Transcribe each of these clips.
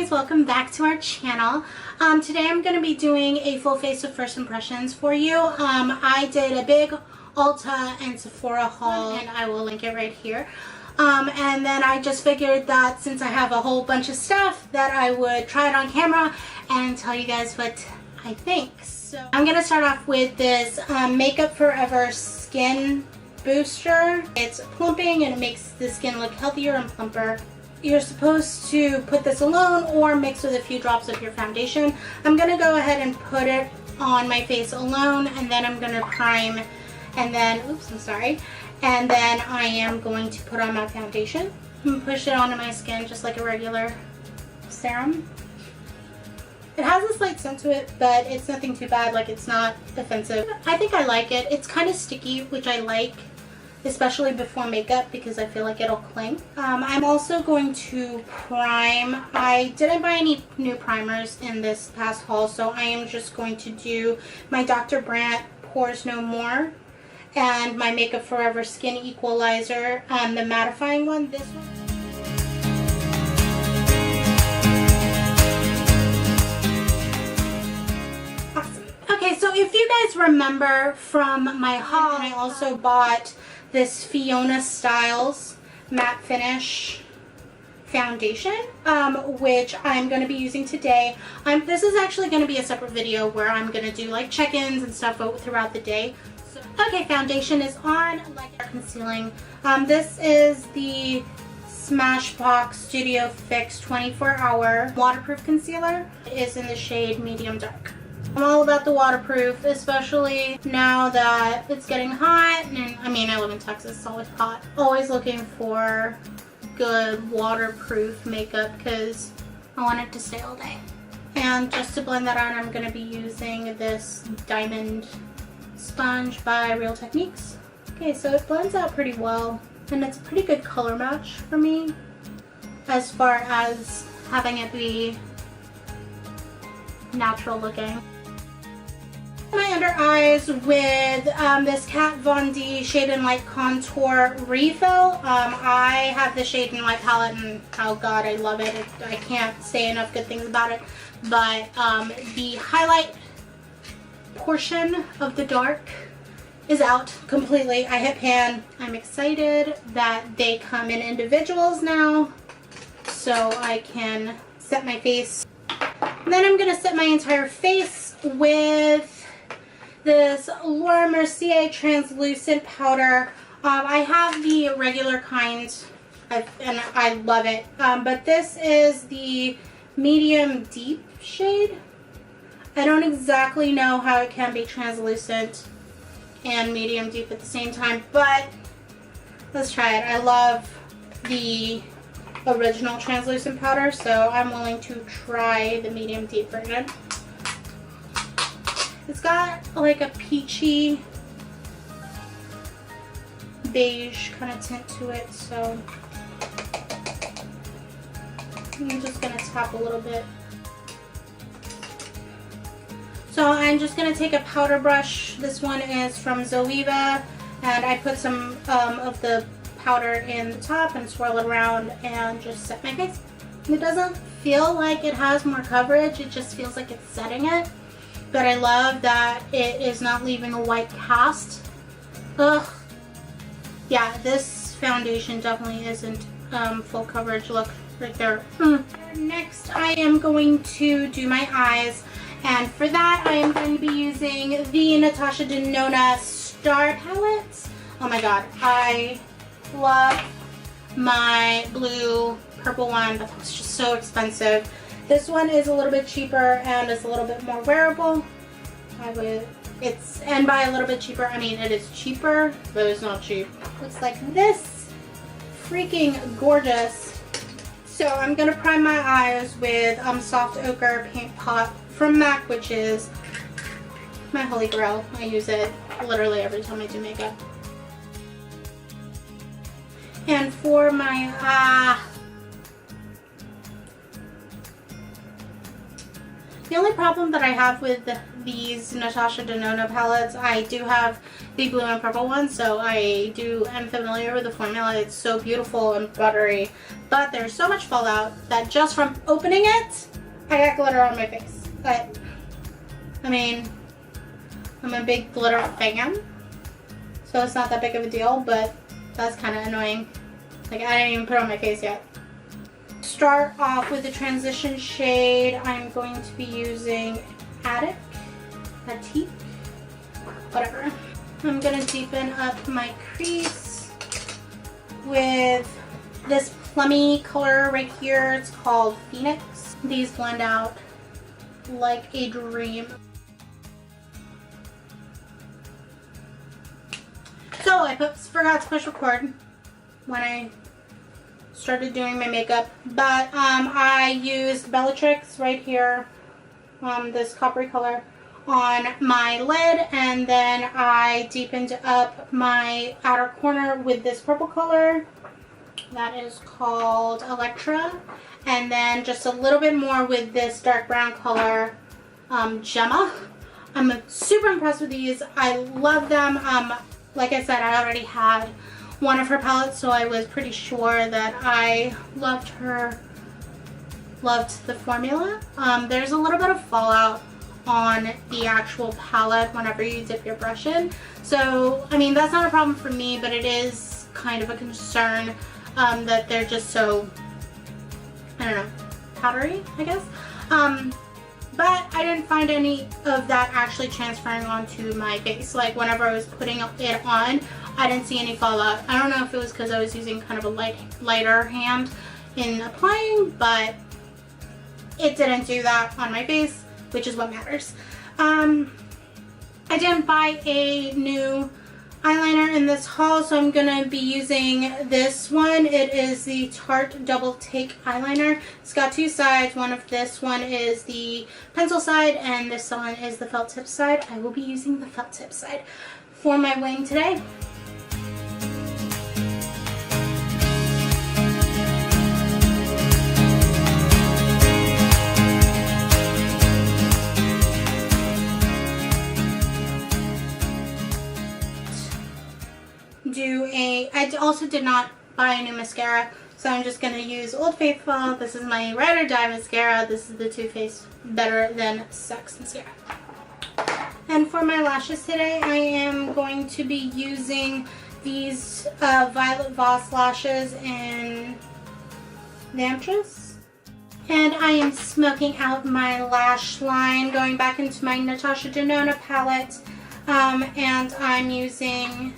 guys, welcome back to our channel. Today I'm going to be doing a full face of first impressions for you. I did a big Ulta and Sephora haul and I will link it right here. And then I just figured that since I have a whole bunch of stuff that I would try it on camera and tell you guys what I think. So I'm going to start off with this Makeup Forever Skin Booster. It's plumping and it makes the skin look healthier and plumper. You're supposed to put this alone or mix with a few drops of your foundation. I'm going to go ahead and put it on my face alone, and then I'm going to prime, and then, oops, I'm sorry, and then I am going to put on my foundation and push it onto my skin just like a regular serum. It has a slight scent to it, but it's nothing too bad, like it's not offensive. I think I like it. It's kind of sticky, which I like, especially before makeup because I feel like it'll cling. I'm also going to prime. I didn't buy any new primers in this past haul, so I am just going to do my Dr. Brandt Pores No More and my Makeup Forever Skin Equalizer, the mattifying one, this one. Awesome. Okay, so if you guys remember from my haul, I also bought this FIONA STILES matte finish foundation, which I'm going to be using today. This is actually going to be a separate video where I'm going to do like check-ins and stuff throughout the day. So, okay, foundation is on, like concealing. This is the SMASHBOX Studio Fix 24-hour waterproof concealer. It is in the shade medium dark. I'm all about the waterproof, especially now that it's getting hot, and I mean, I live in Texas, it's always hot. Always looking for good waterproof makeup because I want it to stay all day. And just to blend that on, I'm going to be using this diamond sponge by Real Techniques. Okay, so it blends out pretty well, and it's a pretty good color match for me as far as having it be natural looking. My under eyes with this Kat Von D Shade and Light Contour Refill. I have the Shade and Light palette and oh god, I love it. I can't say enough good things about it. But the highlight portion of the dark is out completely. I hit pan. I'm excited that they come in individuals now so I can set my face. And then I'm going to set my entire face with this Laura Mercier translucent powder. I have the regular kind and I love it, but this is the medium deep shade. I don't exactly know how it can be translucent and medium deep at the same time, but let's try it. I love the original translucent powder, so I'm willing to try the medium deep version. It's got like a peachy beige kind of tint to it, so I'm just going to tap a little bit. So I'm just going to take a powder brush. This one is from Zoeva, and I put some of the powder in the top and swirl it around and just set my face. It doesn't feel like it has more coverage, it just feels like it's setting it. But I love that it is not leaving a white cast. Ugh. Yeah, this foundation definitely isn't full coverage. Look, right there. Next, I am going to do my eyes. And for that, I am going to be using the NATASHA DENONA Star Palette. Oh my god, I love my blue purple one, but that's just so expensive. This one is a little bit cheaper and is a little bit more wearable. And by a little bit cheaper, I mean it is cheaper, but it's not cheap. Looks like this. Freaking gorgeous. So I'm gonna prime my eyes with Soft Ochre Paint Pot from MAC, which is my holy grail. I use it literally every time I do makeup. And for my The only problem that I have with these Natasha Denona palettes, I do have the blue and purple one, so I am familiar with the formula. It's so beautiful and buttery, but there's so much fallout that just from opening it, I got glitter on my face. But, I mean, I'm a big glitter fan, so it's not that big of a deal, but that's kind of annoying. Like, I didn't even put it on my face yet. Start off with the transition shade. I'm going to be using Attic, whatever. I'm going to deepen up my crease with this plummy color right here. It's called Phoenix. These blend out like a dream. So I forgot to push record when I started doing my makeup, but I used Bellatrix right here, this coppery color, on my lid, and then I deepened up my outer corner with this purple color that is called Electra, and then just a little bit more with this dark brown color, Gemma. I'm super impressed with these. I love them. Like I said, I already had one of her palettes, so I was pretty sure that I loved the formula. There's a little bit of fallout on the actual palette whenever you dip your brush in. So, I mean, that's not a problem for me, but it is kind of a concern that they're just so, I don't know, powdery, I guess. But I didn't find any of that actually transferring onto my face. Like, whenever I was putting it on, I didn't see any fallout. I don't know if it was because I was using kind of a lighter hand in applying, but it didn't do that on my face, which is what matters. I didn't buy a new eyeliner in this haul, so I'm gonna be using this one. It is the Tarte Double Take eyeliner. It's got two sides. This one is the pencil side, and this one is the felt tip side. I will be using the felt tip side for my wing today. I also did not buy a new mascara, so I'm just going to use Old Faithful. This is my Ride or Die mascara. This is the Too Faced Better Than Sex mascara. And for my lashes today, I am going to be using these Violet Voss lashes in Lamptress. And I am smoking out my lash line, going back into my Natasha Denona palette, and I'm using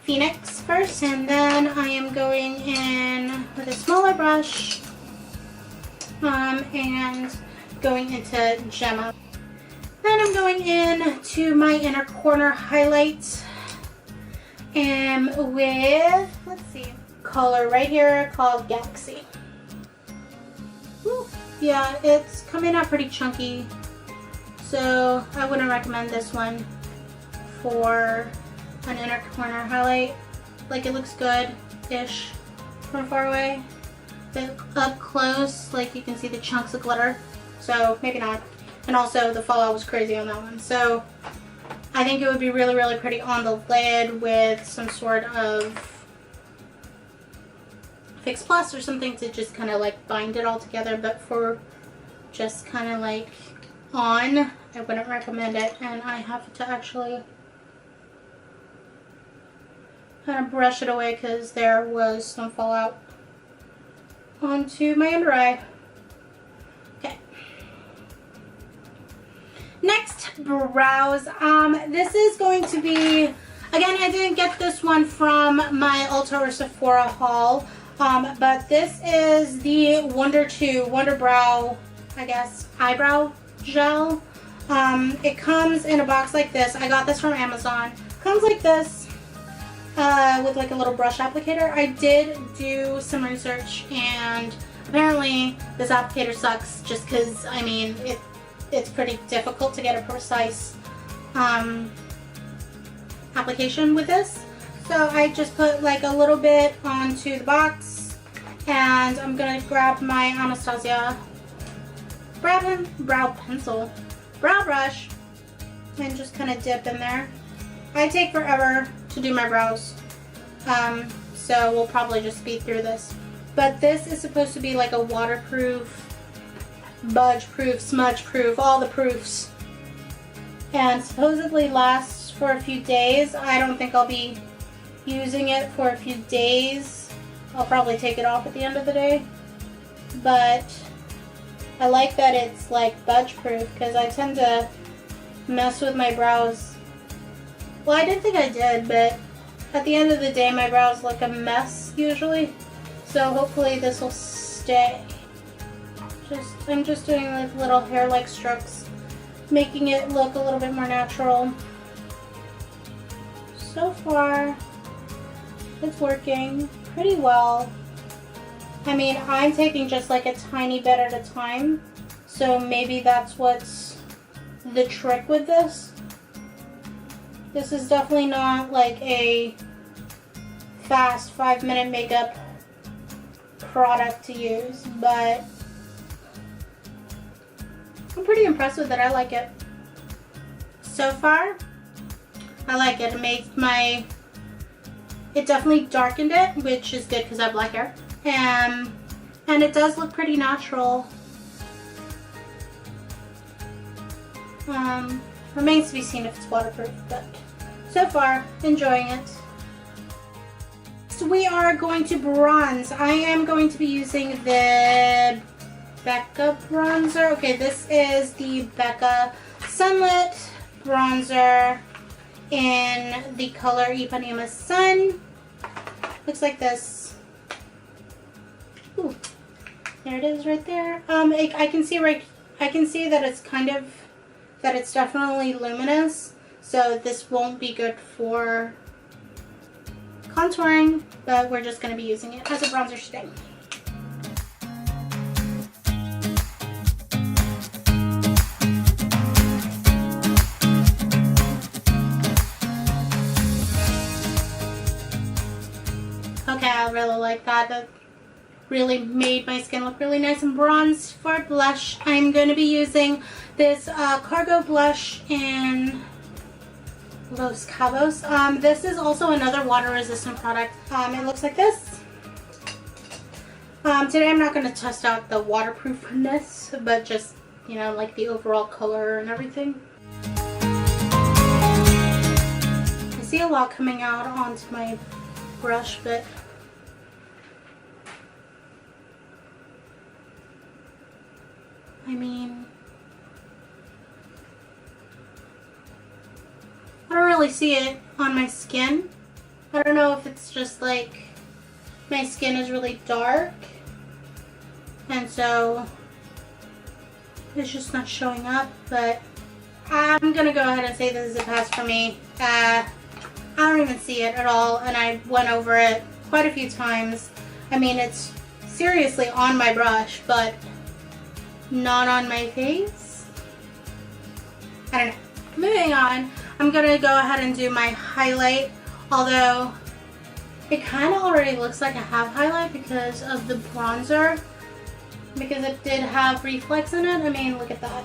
Phoenix first, and then I am going in with a smaller brush and going into Gemma. Then I'm going in to my inner corner highlight and with, let's see, color right here called Galaxy. Woo. Yeah, it's coming out pretty chunky, so I wouldn't recommend this one for an inner corner highlight. Like, it looks good-ish from far away, but up close, like, you can see the chunks of glitter, so maybe not. And also the fallout was crazy on that one, so I think it would be really, really pretty on the lid with some sort of Fix Plus or something to just kind of like bind it all together, but for just kind of like on, I wouldn't recommend it. And I have to actually kind of brush it away because there was some fallout onto my under eye. Okay. Next, brows. This is going to be, again, I didn't get this one from my Ulta or Sephora haul, but this is the Wonder Brow, I guess, eyebrow gel. It comes in a box like this. I got this from Amazon. Comes like this. With like a little brush applicator. I did do some research, and apparently this applicator sucks just because, I mean, it's pretty difficult to get a precise application with this. So I just put like a little bit onto the box, and I'm gonna grab my Anastasia brow brush, and just kind of dip in there. I take forever to do my brows, so we'll probably just speed through this. But this is supposed to be like a waterproof, budge-proof, smudge-proof, all the proofs. And supposedly lasts for a few days. I don't think I'll be using it for a few days. I'll probably take it off at the end of the day. But I like that it's like budge-proof because I tend to mess with my brows. Well, I didn't think I did, but at the end of the day my brows look a mess usually. So hopefully this will stay. I'm just doing like little hair-like strokes, making it look a little bit more natural. So far, it's working pretty well. I mean, I'm taking just like a tiny bit at a time, so maybe that's what's the trick with this. This is definitely not like a fast 5-minute makeup product to use, but I'm pretty impressed with it. I like it. So far, I like it. It definitely darkened it, which is good because I have black hair. And it does look pretty natural. Remains to be seen if it's waterproof, but so far, enjoying it. So we are going to bronze. I am going to be using the BECCA bronzer. Okay, this is the BECCA Sunlit bronzer in the color Ipanema Sun. Looks like this. Ooh, there it is right there. I can see that it's it's definitely luminous, so this won't be good for contouring, but we're just going to be using it as a bronzer today. Okay, I really like that. That really made my skin look really nice and bronzed. For blush, I'm going to be using this Cargo blush in Los Cabos. This is also another water resistant product. It looks like this. Today I'm not going to test out the waterproofness, but just, you know, like the overall color and everything. I see a lot coming out onto my brush, but I mean, I don't really see it on my skin. I don't know if it's just like my skin is really dark and so it's just not showing up, but I'm gonna go ahead and say this is a pass for me. I don't even see it at all, and I went over it quite a few times. I mean, it's seriously on my brush, but not on my face. I don't know. Moving on, I'm gonna go ahead and do my highlight, although it kind of already looks like I have highlight because of the bronzer, because it did have reflex in it. I mean, look at that.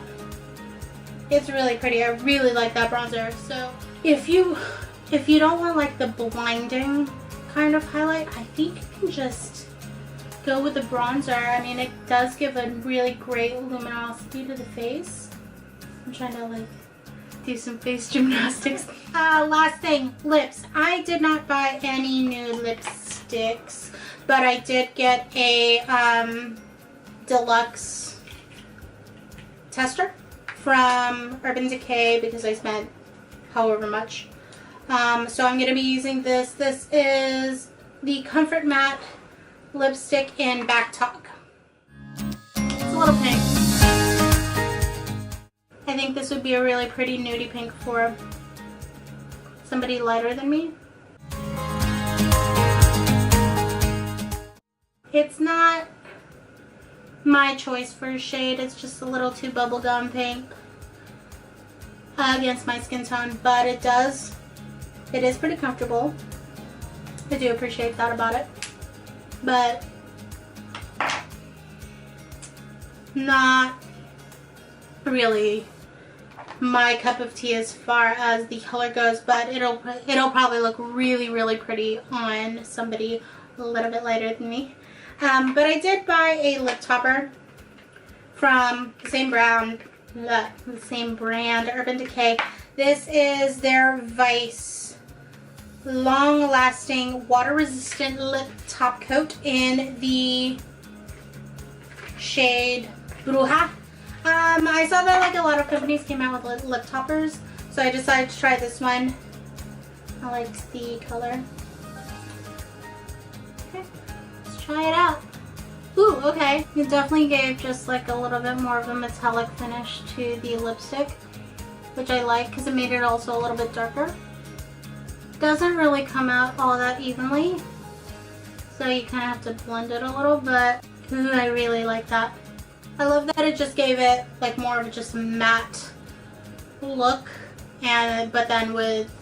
It's really pretty. I really like that bronzer. So if you don't want like the blinding kind of highlight, I think you can just go with the bronzer. I mean, it does give a really great luminosity to the face. I'm trying to like do some face gymnastics. Last thing, lips. I did not buy any new lipsticks, but I did get a deluxe tester from Urban Decay because I spent however much. So I'm going to be using this. This is the Comfort Matte lipstick in Back Talk. It's a little pink. I think this would be a really pretty nudie pink for somebody lighter than me. It's not my choice for a shade. It's just a little too bubblegum pink against my skin tone, but it is pretty comfortable. I do appreciate that about it, but not really my cup of tea as far as the color goes, but it'll probably look really, really pretty on somebody a little bit lighter than me. But I did buy a lip topper from the same brand, Urban Decay. This is their Vice long-lasting, water-resistant lip top coat in the shade Bruja. I saw that like a lot of companies came out with lip toppers, so I decided to try this one. I liked the color. Okay, let's try it out. Ooh, okay. It definitely gave just like a little bit more of a metallic finish to the lipstick, which I like because it made it also a little bit darker. Doesn't really come out all that evenly, so you kind of have to blend it a little, but ooh, I really like that. I love that it just gave it like more of just a matte look, but then with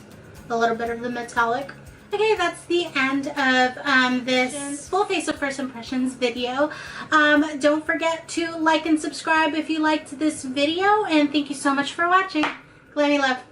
a little bit of the metallic. Okay, that's the end of this full face of first impressions video. Don't forget to like and subscribe if you liked this video, and thank you so much for watching. Glammy love.